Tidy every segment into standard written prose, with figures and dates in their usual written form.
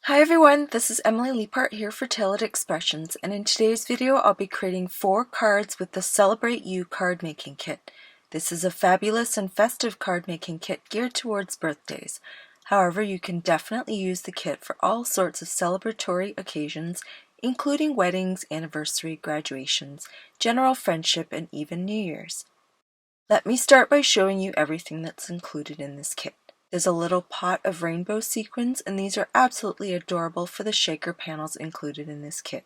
Hi everyone, this is Emily Leiphart here for Tailored Expressions, and in today's video I'll be creating 4 cards with the Celebrate You card making kit. This is a fabulous and festive card making kit geared towards birthdays. However, you can definitely use the kit for all sorts of celebratory occasions, including weddings, anniversary, graduations, general friendship, and even New Year's. Let me start by showing you everything that's included in this kit. There's a little pot of rainbow sequins, and these are absolutely adorable for the shaker panels included in this kit.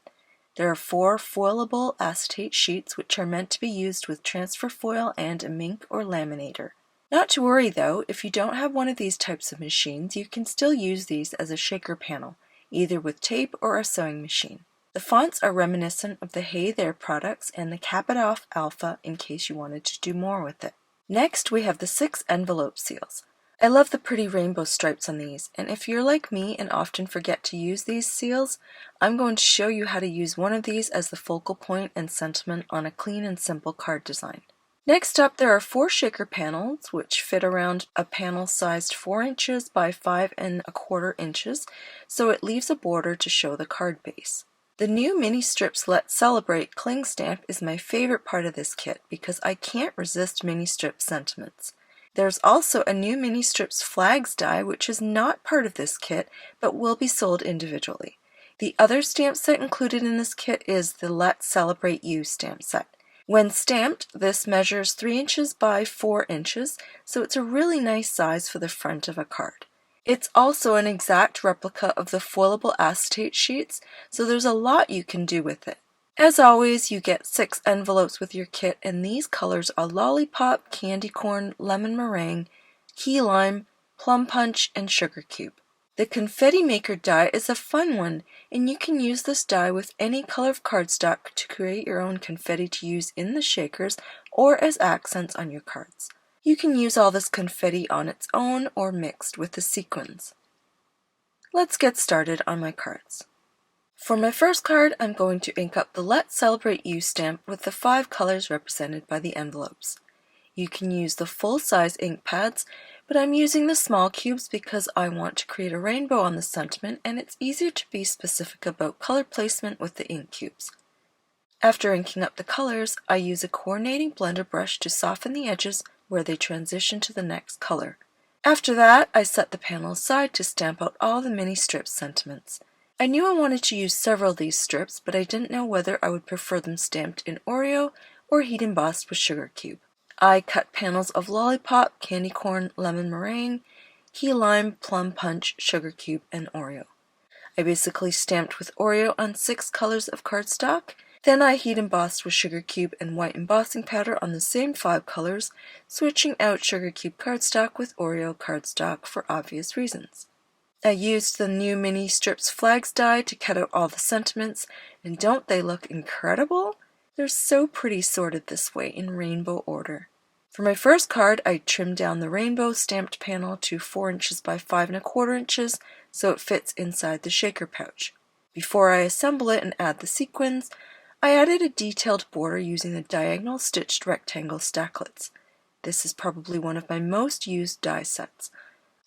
There are 4 foilable acetate sheets which are meant to be used with transfer foil and a Mink or laminator. Not to worry though, if you don't have one of these types of machines, you can still use these as a shaker panel, either with tape or a sewing machine. The fonts are reminiscent of the Hey There products and the Cap It Off Alpha in case you wanted to do more with it. Next we have the 6 envelope seals. I love the pretty rainbow stripes on these, and if you're like me and often forget to use these seals, I'm going to show you how to use one of these as the focal point and sentiment on a clean and simple card design. Next up, there are 4 shaker panels which fit around a panel sized 4 inches by 5¼ inches, so it leaves a border to show the card base. The new mini strips Let's Celebrate cling stamp is my favorite part of this kit because I can't resist mini strip sentiments. There's also a new mini strips flags die which is not part of this kit but will be sold individually. The other stamp set included in this kit is the Let's Celebrate You stamp set. When stamped, this measures 3 inches by 4 inches, so it's a really nice size for the front of a card. It's also an exact replica of the foilable acetate sheets, so there's a lot you can do with it. As always, you get 6 envelopes with your kit, and these colors are Lollipop, Candy Corn, Lemon Meringue, Key Lime, Plum Punch, and Sugar Cube. The Confetti Maker die is a fun one, and you can use this die with any color of cardstock to create your own confetti to use in the shakers or as accents on your cards. You can use all this confetti on its own or mixed with the sequins. Let's get started on my cards. For my first card, I'm going to ink up the Let's Celebrate You stamp with the 5 colors represented by the envelopes. You can use the full-size ink pads, but I'm using the small cubes because I want to create a rainbow on the sentiment and it's easier to be specific about color placement with the ink cubes. After inking up the colors, I use a coordinating blender brush to soften the edges where they transition to the next color. After that, I set the panel aside to stamp out all the mini strip sentiments. I knew I wanted to use several of these strips, but I didn't know whether I would prefer them stamped in Oreo or heat embossed with Sugar Cube. I cut panels of Lollipop, Candy Corn, Lemon Meringue, Key Lime, Plum Punch, Sugar Cube, and Oreo. I basically stamped with Oreo on 6 colors of cardstock, then I heat embossed with Sugar Cube and white embossing powder on the same 5 colors, switching out Sugar Cube cardstock with Oreo cardstock for obvious reasons. I used the new mini strips flags die to cut out all the sentiments, and don't they look incredible? They're so pretty sorted this way in rainbow order. For my first card, I trimmed down the rainbow stamped panel to 4 inches by 5¼ inches so it fits inside the shaker pouch. Before I assemble it and add the sequins, I added a detailed border using the diagonal stitched rectangle Stacklets. This is probably one of my most used die sets.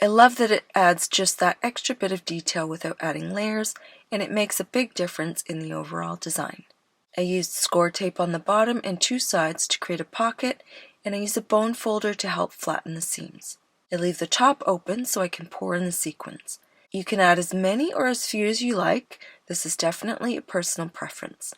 I love that it adds just that extra bit of detail without adding layers, and it makes a big difference in the overall design. I used score tape on the bottom and 2 sides to create a pocket, and I use a bone folder to help flatten the seams. I leave the top open so I can pour in the sequins. You can add as many or as few as you like. This is definitely a personal preference.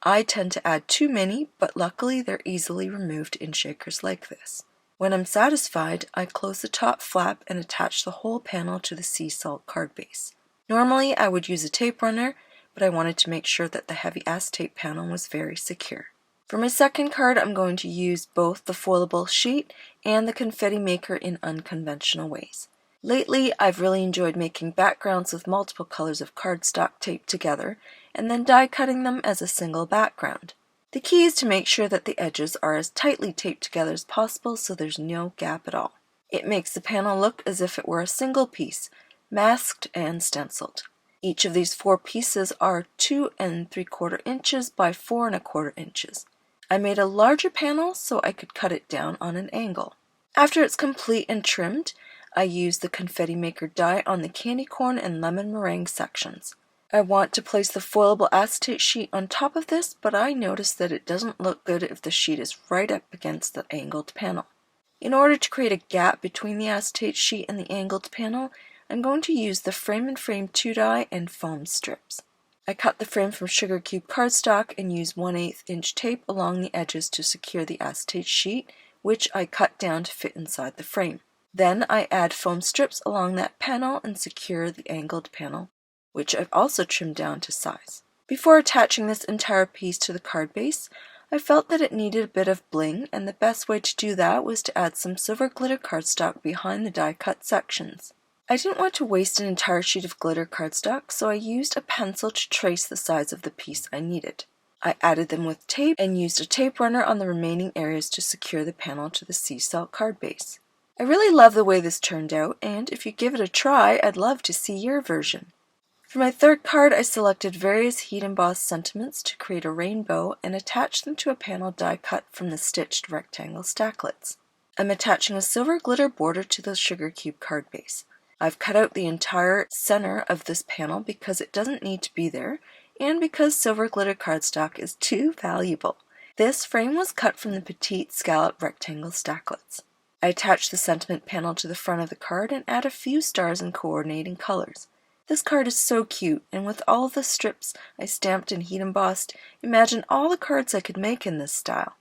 I tend to add too many, but luckily they're easily removed in shakers like this. When I'm satisfied, I close the top flap and attach the whole panel to the sea salt card base. Normally I would use a tape runner, but I wanted to make sure that the heavy acetate panel was very secure. For my second card, I'm going to use both the foilable sheet and the confetti maker in unconventional ways. Lately, I've really enjoyed making backgrounds with multiple colors of cardstock taped together and then die cutting them as a single background. The key is to make sure that the edges are as tightly taped together as possible so there's no gap at all. It makes the panel look as if it were a single piece, masked and stenciled. Each of these 4 pieces are 2¾ inches by 4¼ inches. I made a larger panel so I could cut it down on an angle. After it's complete and trimmed, I used the confetti maker die on the candy corn and lemon meringue sections. I want to place the foilable acetate sheet on top of this, but I noticed that it doesn't look good if the sheet is right up against the angled panel. In order to create a gap between the acetate sheet and the angled panel, I'm going to use the Frame and Frame 2 die and foam strips. I cut the frame from sugar cube cardstock and used 1/8 inch tape along the edges to secure the acetate sheet, which I cut down to fit inside the frame. Then I add foam strips along that panel and secure the angled panel, which I've also trimmed down to size. Before attaching this entire piece to the card base, I felt that it needed a bit of bling, and the best way to do that was to add some silver glitter cardstock behind the die cut sections. I didn't want to waste an entire sheet of glitter cardstock, so I used a pencil to trace the size of the piece I needed. I added them with tape and used a tape runner on the remaining areas to secure the panel to the C-cell card base. I really love the way this turned out, and if you give it a try, I'd love to see your version. For my third card, I selected various heat embossed sentiments to create a rainbow and attached them to a panel die cut from the stitched rectangle stacklets. I'm attaching a silver glitter border to the sugar cube card base. I've cut out the entire center of this panel because it doesn't need to be there, and because silver glitter cardstock is too valuable. This frame was cut from the Petite Scallop rectangle stacklets. I attached the sentiment panel to the front of the card and add a few stars in coordinating colors. This card is so cute, and with all of the strips I stamped and heat embossed, imagine all the cards I could make in this style.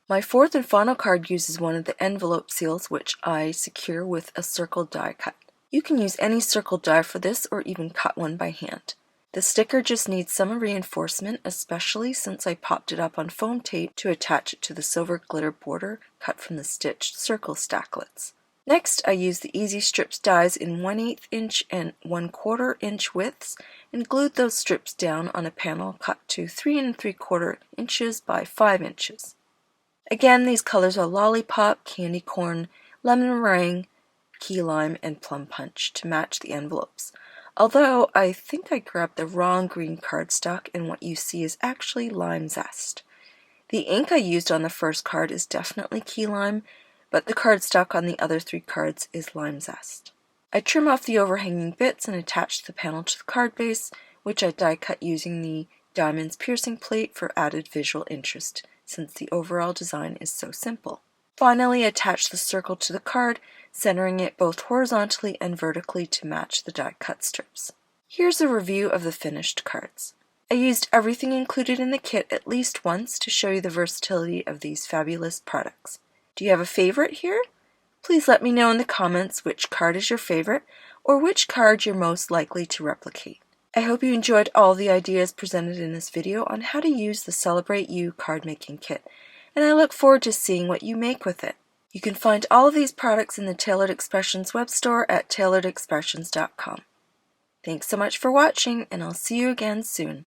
My fourth and final card uses one of the envelope seals, which I secure with a circle die cut. You can use any circle die for this or even cut one by hand. The sticker just needs some reinforcement, especially since I popped it up on foam tape to attach it to the silver glitter border cut from the stitched circle stacklets. Next, I used the Easy Strips dies in 1/8 inch and 1/4 inch widths and glued those strips down on a panel cut to 3 3/4 inches by 5 inches. Again, these colors are Lollipop, candy corn, lemon meringue, key lime, and plum punch to match the envelopes. Although I think I grabbed the wrong green cardstock and what you see is actually lime zest. The ink I used on the first card is definitely key lime, but the cardstock on the other 3 cards is lime zest. I trim off the overhanging bits and attach the panel to the card base, which I die cut using the diamonds piercing plate for added visual interest, since the overall design is so simple. Finally, attach the circle to the card, centering it both horizontally and vertically to match the die cut strips. Here's a review of the finished cards. I used everything included in the kit at least once to show you the versatility of these fabulous products. Do you have a favorite here? Please let me know in the comments which card is your favorite or which card you're most likely to replicate. I hope you enjoyed all the ideas presented in this video on how to use the Celebrate You card making kit, and I look forward to seeing what you make with it. You can find all of these products in the Tailored Expressions web store at tailoredexpressions.com. Thanks so much for watching, and I'll see you again soon.